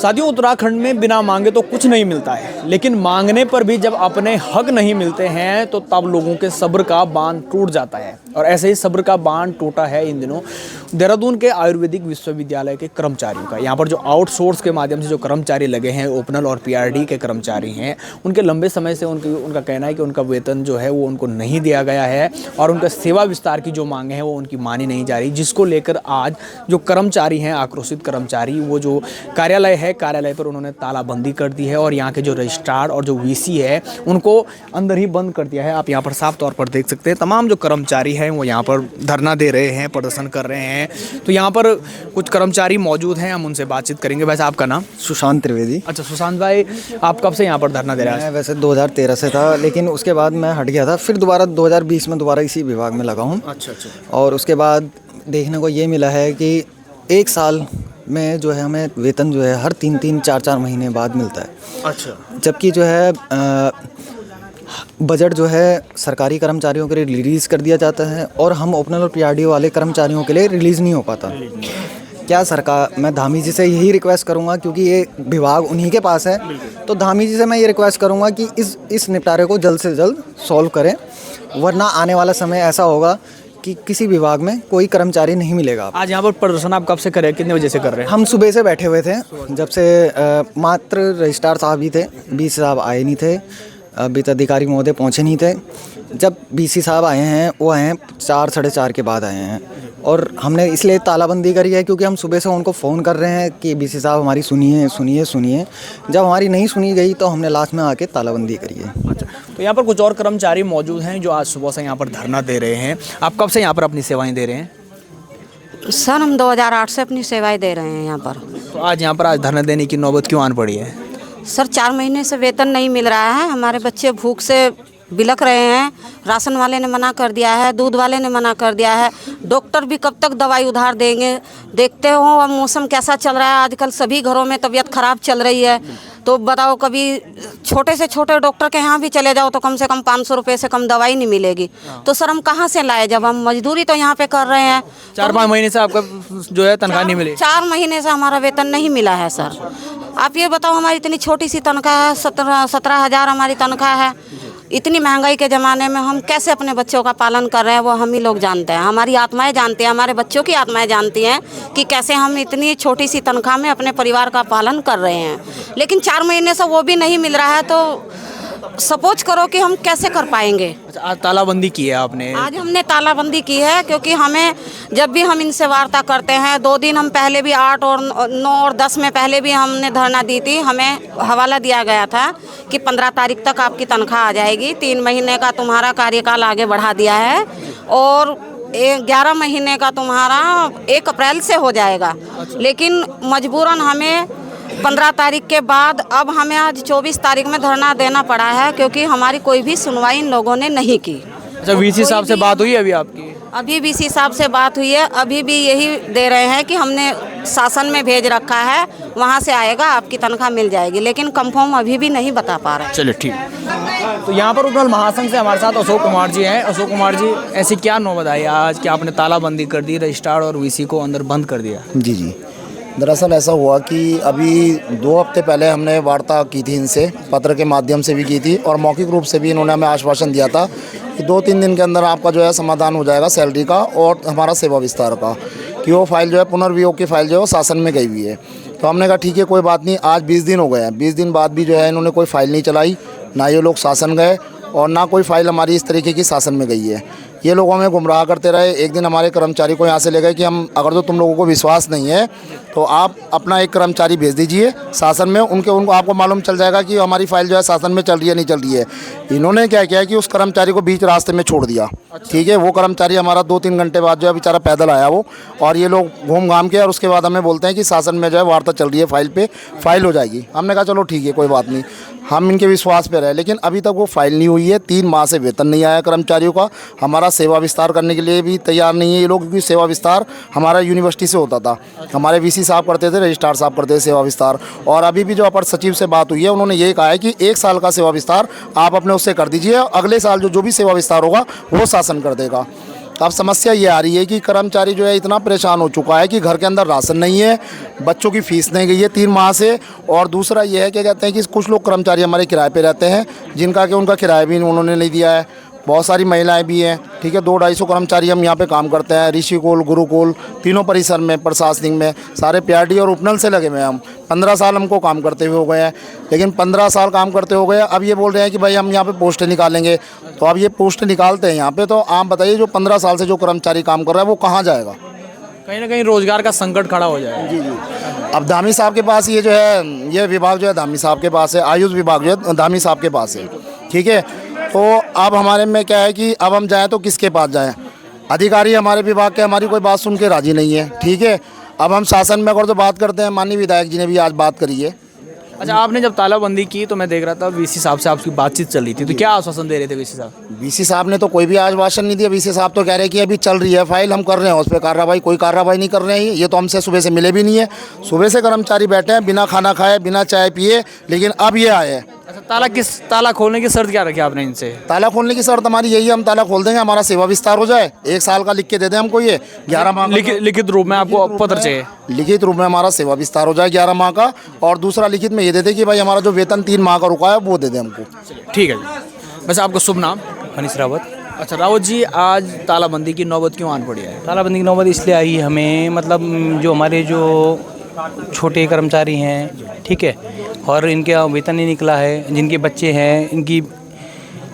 साथियों, उत्तराखंड में बिना मांगे तो कुछ नहीं मिलता है, लेकिन मांगने पर भी जब अपने हक नहीं मिलते हैं तो तब लोगों के सब्र का बांध टूट जाता है। और ऐसे ही सब्र का बांध टूटा है इन दिनों देहरादून के आयुर्वेदिक विश्वविद्यालय के कर्मचारियों का। यहाँ पर जो आउटसोर्स के माध्यम से जो कर्मचारी लगे हैं, ओपनल और पीआरडी के कर्मचारी हैं, उनके लंबे समय से उनका कहना है कि उनका वेतन जो है वो उनको नहीं दिया गया है और उनका सेवा विस्तार की जो मांगे हैं वो उनकी मानी नहीं जा रही, जिसको लेकर आज जो कर्मचारी हैं, आक्रोशित कर्मचारी, वो जो कार्यालय पर उन्होंने तालाबंदी कर दी है और यहाँ के जो रजिस्ट्रार और जो वीसी है उनको अंदर ही बंद कर दिया है। आप यहाँ पर साफ तौर पर देख सकते हैं तमाम जो कर्मचारी हैं वो यहाँ पर धरना दे रहे हैं, प्रदर्शन कर रहे हैं। तो यहाँ पर कुछ कर्मचारी मौजूद हैं, हम उनसे बातचीत करेंगे। वैसे आपका नाम? सुशांत त्रिवेदी। अच्छा सुशांत भाई, आप कब से यहाँ पर धरना दे रहे हैं? मैं वैसे 2013 से था, लेकिन उसके बाद मैं हट गया था, फिर दोबारा 2020 में दोबारा इसी विभाग में लगा हूँ। अच्छा। और उसके बाद देखने को ये मिला है कि एक साल में जो है हमें वेतन जो है हर 3-3, 4-4 महीने बाद मिलता है। अच्छा। जबकि जो है बजट जो है सरकारी कर्मचारियों के लिए रिलीज़ कर दिया जाता है और हम ओपनल और पीआरडी वाले कर्मचारियों के लिए रिलीज़ नहीं हो पाता। क्या सरकार, मैं धामी जी से यही रिक्वेस्ट करूंगा, क्योंकि ये विभाग उन्हीं के पास है, तो धामी जी से मैं ये रिक्वेस्ट करूंगा कि इस निपटारे को जल्द से जल्द सॉल्व करें, वरना आने वाला समय ऐसा होगा कि किसी विभाग में कोई कर्मचारी नहीं मिलेगा। आज यहाँ पर प्रदर्शन आप कब से कर रहे हैं, कितने बजे से कर रहे हैं? हम सुबह से बैठे हुए थे, जब से मात्र रजिस्ट्रार साहब ही थे, बीसी साहब आए नहीं थे, वित्त अधिकारी महोदय पहुँचे नहीं थे। जब बीसी साहब आए हैं वो आए हैं 4, 4:30 के बाद आए हैं, और हमने इसलिए तालाबंदी करी है क्योंकि हम सुबह से उनको फ़ोन कर रहे हैं कि बीसी साहब हमारी सुनिए। जब हमारी नहीं सुनी गई तो हमने लास्ट में आके तालाबंदी करी है। अच्छा, तो यहाँ पर कुछ और कर्मचारी मौजूद हैं जो आज सुबह से यहाँ पर धरना दे रहे हैं। आप कब से यहाँ पर अपनी सेवाएं दे रहे हैं? सर हम 2008 से अपनी सेवाएं दे रहे हैं यहाँ पर। तो आज यहाँ पर धरना देने की नौबत क्यों आन पड़ी है? सर 4 महीने से वेतन नहीं मिल रहा है, हमारे बच्चे भूख से बिलख रहे हैं। राशन वाले ने मना कर दिया है, दूध वाले ने मना कर दिया है, डॉक्टर भी कब तक दवाई उधार देंगे। देखते हो अब मौसम कैसा चल रहा है, आजकल सभी घरों में तबीयत खराब चल रही है। तो बताओ, कभी छोटे से छोटे डॉक्टर के यहाँ भी चले जाओ तो कम से कम 500 रुपये से कम दवाई नहीं मिलेगी। तो सर हम कहाँ से लाए, जब हम मजदूरी तो यहाँ पे कर रहे हैं। 4-5 महीने से आपका जो है तनख्वाह नहीं मिली? 4 महीने से हमारा वेतन नहीं मिला है सर। आप ये बताओ, हमारी इतनी छोटी सी तनख्वाह है, 17,000 हमारी तनख्वाह है। इतनी महंगाई के ज़माने में हम कैसे अपने बच्चों का पालन कर रहे हैं वो हम ही लोग जानते हैं, हमारी आत्माएं जानती हैं, हमारे बच्चों की आत्माएं जानती हैं कि कैसे हम इतनी छोटी सी तनख्वाह में अपने परिवार का पालन कर रहे हैं। लेकिन 4 महीने से वो भी नहीं मिल रहा है, तो सपोज करो कि हम कैसे कर पाएंगे। अच्छा, आज तालाबंदी की है आपने? आज हमने तालाबंदी की है क्योंकि हमें जब भी हम इनसे वार्ता करते हैं, 2 दिन हम पहले भी 8 और 9 और 10 में पहले भी हमने धरना दी थी, हमें हवाला दिया गया था कि 15 तारीख तक आपकी तनख्वाह आ जाएगी, 3 महीने का तुम्हारा कार्यकाल आगे बढ़ा दिया है और 11 महीने का तुम्हारा 1 अप्रैल से हो जाएगा। लेकिन मजबूरन हमें 15 तारीख के बाद अब हमें आज 24 तारीख में धरना देना पड़ा है क्योंकि हमारी कोई भी सुनवाई इन लोगों ने नहीं की। अच्छा, वीसी साहब से बात हुई अभी आपकी? अभी वीसी साहब से बात हुई है, अभी भी यही दे रहे हैं कि हमने शासन में भेज रखा है, वहाँ से आएगा आपकी तनख्वाह मिल जाएगी, लेकिन कंफर्म अभी भी नहीं बता पा रहे। चलिए ठीक। तो यहाँ पर उपनल महासंघ से हमारे साथ अशोक कुमार जी हैं। अशोक कुमार जी, ऐसी क्या नौबत आई आज कि आपने तालाबंदी कर दी, रजिस्ट्रार और वीसी को अंदर बंद कर दिया? जी, दरअसल ऐसा हुआ कि अभी 2 हफ्ते पहले हमने वार्ता की थी इनसे, पत्र के माध्यम से भी की थी और मौखिक रूप से भी इन्होंने हमें आश्वासन दिया था कि 2-3 दिन के अंदर आपका जो है समाधान हो जाएगा सैलरी का और हमारा सेवा विस्तार का, कि वो फाइल जो है पुनर्वियोग की फाइल जो है वो शासन में गई हुई है। तो हमने कहा ठीक है, कोई बात नहीं। आज 20 दिन हो गए हैं, 20 दिन बाद भी जो है इन्होंने कोई फ़ाइल नहीं चलाई, ना ये लोग शासन गए और ना कोई फ़ाइल हमारी इस तरीके की शासन में गई है। ये लोग हमें गुमराह करते रहे। एक दिन हमारे कर्मचारी को यहाँ से ले गए कि हम अगर तो तुम लोगों को विश्वास नहीं है तो आप अपना एक कर्मचारी भेज दीजिए शासन में, उनको आपको मालूम चल जाएगा कि हमारी फ़ाइल जो है शासन में चल रही है नहीं चल रही है। इन्होंने क्या किया कि उस कर्मचारी को बीच रास्ते में छोड़ दिया। ठीक है, वो कर्मचारी हमारा 2-3 घंटे बाद जो है बेचारा पैदल आया वो, और ये लोग घूम घाम के और उसके बाद हमें बोलते हैं कि शासन में जो है वार्ता चल रही है, फाइल पे फाइल हो जाएगी। हमने कहा चलो ठीक है, कोई बात नहीं, हम इनके विश्वास पे रहे। लेकिन अभी तक वो फाइल नहीं हुई है, 3 माह से वेतन नहीं आया कर्मचारियों का। हमारा सेवा विस्तार करने के लिए भी तैयार नहीं है ये लोग, क्योंकि सेवा विस्तार हमारा यूनिवर्सिटी से होता था, हमारे वीसी साहब करते थे, रजिस्ट्रार साहब करते थे सेवा विस्तार। और अभी भी जो अपर सचिव से बात हुई है, उन्होंने ये कहा है कि 1 साल का सेवा विस्तार आप अपने उससे कर दीजिए, अगले साल जो भी सेवा विस्तार होगा वो शासन कर देगा। तो अब समस्या ये आ रही है कि कर्मचारी जो है इतना परेशान हो चुका है कि घर के अंदर राशन नहीं है, बच्चों की फीस नहीं गई है 3 माह से, और दूसरा ये है कि कहते हैं कि कुछ लोग कर्मचारी हमारे किराए पे रहते हैं जिनका कि उनका किराया भी उन्होंने नहीं दिया है। बहुत सारी महिलाएं भी हैं, ठीक है। 200-250 कर्मचारी हम यहाँ पे काम करते हैं, ऋषिकुल, गुरुकुल, तीनों परिसर में, प्रशासनिक में, सारे पीआरडी और उपनल से लगे हुए हैं हम। 15 साल हमको काम करते हुए हो गए हैं, लेकिन 15 साल काम करते हो गए, अब ये बोल रहे हैं कि भाई हम यहाँ पे पोस्ट निकालेंगे। तो अब ये पोस्ट निकालते हैं यहाँ पे, तो आप बताइए जो 15 साल से जो कर्मचारी काम कर रहा है वो कहाँ जाएगा? कहीं ना कहीं रोजगार का संकट खड़ा हो जाएगा। जी जी। अब धामी साहब के पास ये जो है, ये विभाग जो है धामी साहब के पास है, आयुष विभाग जो है धामी साहब के पास है, ठीक है। तो अब हमारे में क्या है कि अब हम जाएं तो किसके पास जाएं? अधिकारी हमारे विभाग के हमारी कोई बात सुन के राजी नहीं है, ठीक है। अब हम शासन में अगर तो बात करते हैं, माननीय विधायक जी ने भी आज बात करी है। अच्छा, आपने जब तालाबंदी की तो मैं देख रहा था वीसी साहब से आपकी बातचीत चल रही थी, तो क्या आश्वासन दे रहे थे वीसी साहब? वीसी साहब ने तो कोई भी आश्वासन नहीं दिया। वीसी साहब तो कह रहे हैं कि अभी चल रही है फाइल, हम कर रहे हैं उस पर कार्रवाई, कोई कार्रवाई नहीं कर रहे हैं। ये तो हमसे सुबह से मिले भी नहीं है। सुबह से कर्मचारी बैठे हैं बिना खाना खाए, बिना चाय पिए, लेकिन अब ये आए हैं। अच्छा, ताला खोलने की शर्त क्या रखी आपने इनसे? ताला खोलने की शर्त हमारी यही है, हम ताला खोल देंगे, हमारा सेवा विस्तार हो जाए, 1 साल का लिख के दे दें हमको, ये 11 माह लिखित रूप में आपको पत्र चाहिए? लिखित रूप में हमारा सेवा विस्तार हो जाए 11 माह का, और दूसरा लिखित में ये दे दे कि भाई हमारा जो वेतन 3 माह का रुका है वो दे दे हमको। ठीक है जी। वैसे आपका शुभ नाम? मनीष रावत। अच्छा रावत जी, आज तालाबंदी की नौबत क्यों आन पड़ी है? तालाबंदी की नौबत इसलिए आई हमें, मतलब जो हमारे जो छोटे कर्मचारी हैं, ठीक है, और इनका वेतन नहीं निकला है, जिनके बच्चे हैं, इनकी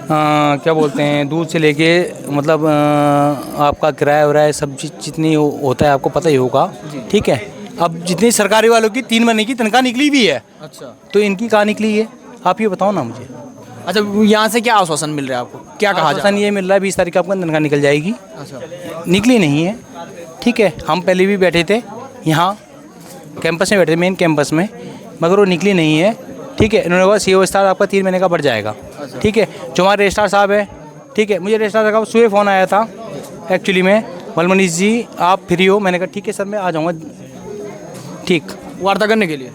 क्या बोलते हैं, दूध से लेके मतलब आपका किराया वराया सब चीज़ जितनी होता है आपको पता ही होगा, ठीक है। अब जितनी सरकारी वालों की 3 महीने की तनख्वाह निकली भी है, अच्छा, तो इनकी कहाँ निकली है आप ये बताओ ना मुझे। अच्छा, यहाँ से क्या आश्वासन मिल रहा है आपको? क्या कहा आश्वासन ये मिल रहा है 20 तारीख को आपको तनख्वाह निकल जाएगी। अच्छा, निकली नहीं है, ठीक है। हम पहले भी बैठे थे यहाँ कैंपस में, बैठे मेन कैंपस में, मगर वो निकली नहीं है, ठीक है। इन्होंने कहा सीओ स्टार आपका 3 महीने का बढ़ जाएगा, ठीक है। जो हमारे रजिस्ट्रार साहब है, ठीक है, मुझे रजिस्ट्रार साहब सुबह फ़ोन आया था एक्चुअली में, मनीष जी आप फ्री हो? मैंने कहा ठीक है सर मैं आ जाऊँगा, ठीक। वार्ता करने के लिए?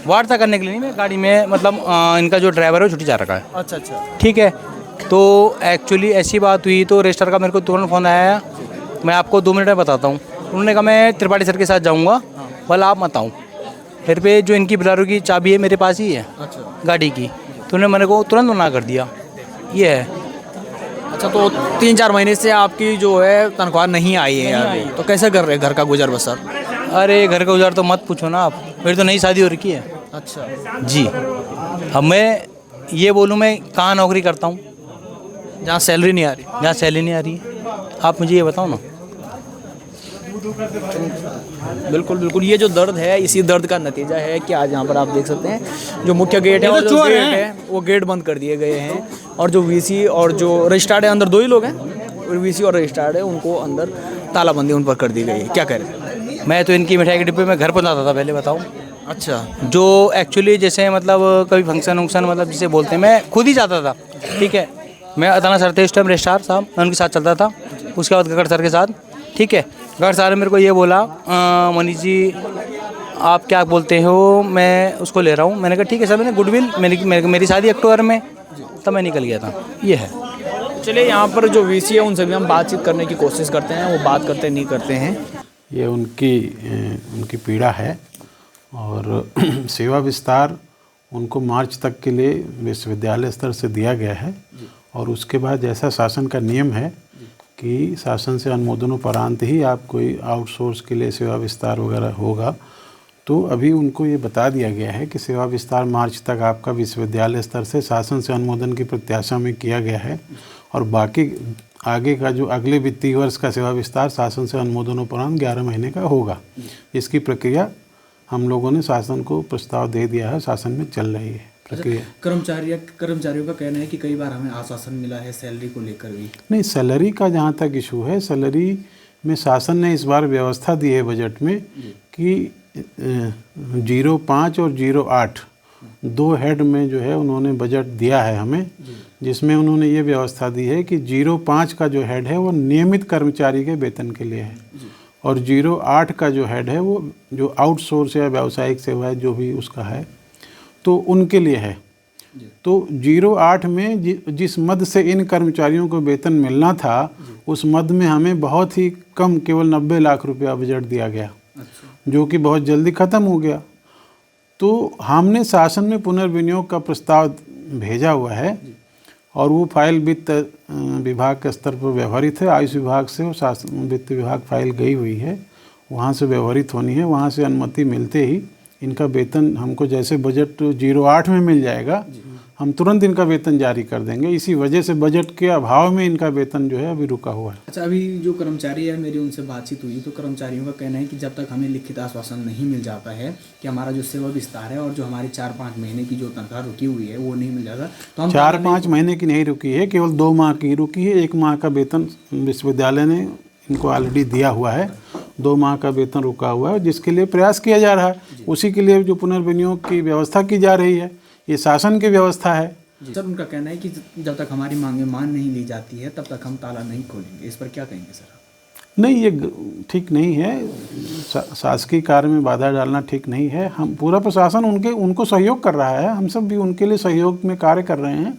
वार्ता करने के लिए नहीं, मैं गाड़ी में मतलब इनका जो ड्राइवर है वो छुट्टी जा रखा है। अच्छा अच्छा, ठीक है। तो एक्चुअली ऐसी बात हुई तो रजिस्ट्रार का मेरे को तुरंत फ़ोन आया, मैं आपको 2 मिनट में बताता हूँ। उन्होंने कहा मैं त्रिपाठी सर के साथ जाऊँगा, बोला आप मत आओ। फिर पे जो इनकी बोलेरो की चाबी है मेरे पास ही है, अच्छा गाड़ी की, तो उन्होंने मेरे को तुरंत मना कर दिया, ये है। अच्छा, तो 3-4 महीने से आपकी जो है तनख्वाह नहीं आई है अभी, तो कैसे कर रहे हैं घर का गुजर बसर? अरे घर का गुजार तो मत पूछो ना आप, मेरी तो नई शादी हो रखी है। अच्छा जी, अब मैं ये बोलूँ मैं कहाँ नौकरी करता हूँ जहाँ सैलरी नहीं आ रही? जहाँ सैलरी नहीं आ रही है, आप मुझे ये बताओ ना। बिल्कुल बिल्कुल, ये जो दर्द है इसी दर्द का नतीजा है कि आज यहाँ पर आप देख सकते हैं जो मुख्य गेट है, और जो गेट है वो गेट बंद कर दिए गए हैं, और जो वीसी और जो रजिस्ट्रार्ड है अंदर 2 ही लोग हैं, और वीसी और रजिस्ट्रार्ड है उनको अंदर तालाबंदी उन पर कर दी गई है। क्या कह रहे हैं? मैं तो इनकी मिठाई के डिब्बे में घर पहुँचाता था पहले, बताओ। अच्छा, जो एक्चुअली जैसे मतलब कभी फंक्शन वंक्शन मतलब जिसे बोलते हैं, मैं खुद ही जाता था, ठीक है। मैं अताना सर थे इस टाइम रजिस्ट्रार साहब, मैं उनके साथ चलता था, उसके बाद गगड़ सर के साथ, ठीक है। गगड़ सर ने मेरे को ये बोला मनीष जी आप क्या बोलते हो, मैं उसको ले रहा हूँ। मैंने कहा ठीक है सर, मैंने गुडविल, मेरी शादी अक्टूबर में, तब मैं निकल गया था, ये है। चलिए, यहाँ पर जो वीसी है उनसे भी हम बातचीत करने की कोशिश करते हैं, वो बात करते नहीं करते हैं। ये उनकी पीड़ा है, और सेवा विस्तार उनको मार्च तक के लिए विश्वविद्यालय स्तर से दिया गया है, और उसके बाद जैसा शासन का नियम है कि शासन से अनुमोदनोपरांत ही आप कोई आउटसोर्स के लिए सेवा विस्तार वगैरह होगा। तो अभी उनको ये बता दिया गया है कि सेवा विस्तार मार्च तक आपका विश्वविद्यालय स्तर से शासन से अनुमोदन की प्रत्याशा में किया गया है, और बाकी आगे का जो अगले वित्तीय वर्ष का सेवा विस्तार शासन से अनुमोदनोपरांत 11 महीने का होगा। इसकी प्रक्रिया हम लोगों ने शासन को प्रस्ताव दे दिया है, शासन में चल रही है प्रक्रिया। कर्मचारियों का कहना है कि कई बार हमें आश्वासन मिला है सैलरी को लेकर भी। नहीं, सैलरी का जहाँ तक इशू है, सैलरी में शासन ने इस बार व्यवस्था दी है बजट में कि 05 और 08 2 हेड में जो है उन्होंने बजट दिया है हमें, जिसमें उन्होंने ये व्यवस्था दी है कि 05 का जो हेड है वो नियमित कर्मचारी के वेतन के लिए है, और 08 का जो हेड है वो जो आउटसोर्स या व्यावसायिक सेवाएं जो भी उसका है तो उनके लिए है। तो 08 में जिस मद से इन कर्मचारियों को वेतन मिलना था उस मद में हमें बहुत ही कम, केवल 90 लाख रुपया बजट दिया गया, जो कि बहुत जल्दी ख़त्म हो गया। तो हमने शासन में पुनर्विनियोग का प्रस्ताव भेजा हुआ है और वो फाइल वित्त विभाग के स्तर पर व्यवहारित है। आयुष विभाग से और शासन वित्त विभाग फाइल गई हुई है, वहाँ से व्यवहारित होनी है। वहाँ से अनुमति मिलते ही इनका वेतन हमको, जैसे बजट 08 में मिल जाएगा, हम तुरंत इनका वेतन जारी कर देंगे। इसी वजह से बजट के अभाव में इनका वेतन जो है अभी रुका हुआ है। अच्छा, अभी जो कर्मचारी है, मेरी उनसे बातचीत हुई तो कर्मचारियों का कहना है कि जब तक हमें लिखित आश्वासन नहीं मिल जाता है कि हमारा जो सेवा विस्तार है और जो हमारी 4-5 महीने की जो तनख्वाह रुकी हुई है वो नहीं मिल जाता, तो हम 4-5 महीने की नहीं रुकी है, केवल 2 माह की रुकी है। 1 माह का वेतन विश्वविद्यालय ने इनको ऑलरेडी दिया हुआ है, 2 माह का वेतन रुका हुआ है, जिसके लिए प्रयास किया जा रहा है। उसी के लिए जो पुनर्विनियोग की व्यवस्था की जा रही है, ये शासन की व्यवस्था है। सर, उनका कहना है कि जब तक हमारी मांगें मान नहीं ली जाती है तब तक हम ताला नहीं खोलेंगे। इस पर क्या कहेंगे सर? नहीं, ये ठीक नहीं है। शासकीय कार्य में बाधा डालना ठीक नहीं है। हम पूरा प्रशासन उनको सहयोग कर रहा है, हम सब भी उनके लिए सहयोग में कार्य कर रहे हैं।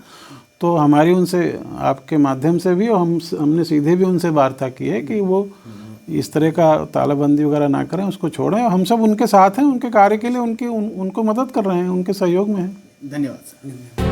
तो हमारी उनसे, आपके माध्यम से भी, और हमने सीधे भी उनसे वार्ता की है कि वो इस तरह का तालाबंदी वगैरह ना करें, उसको छोड़ें। हम सब उनके साथ हैं, उनके कार्य के लिए उनको मदद कर रहे हैं, उनके सहयोग में हैं। धन्यवाद सर।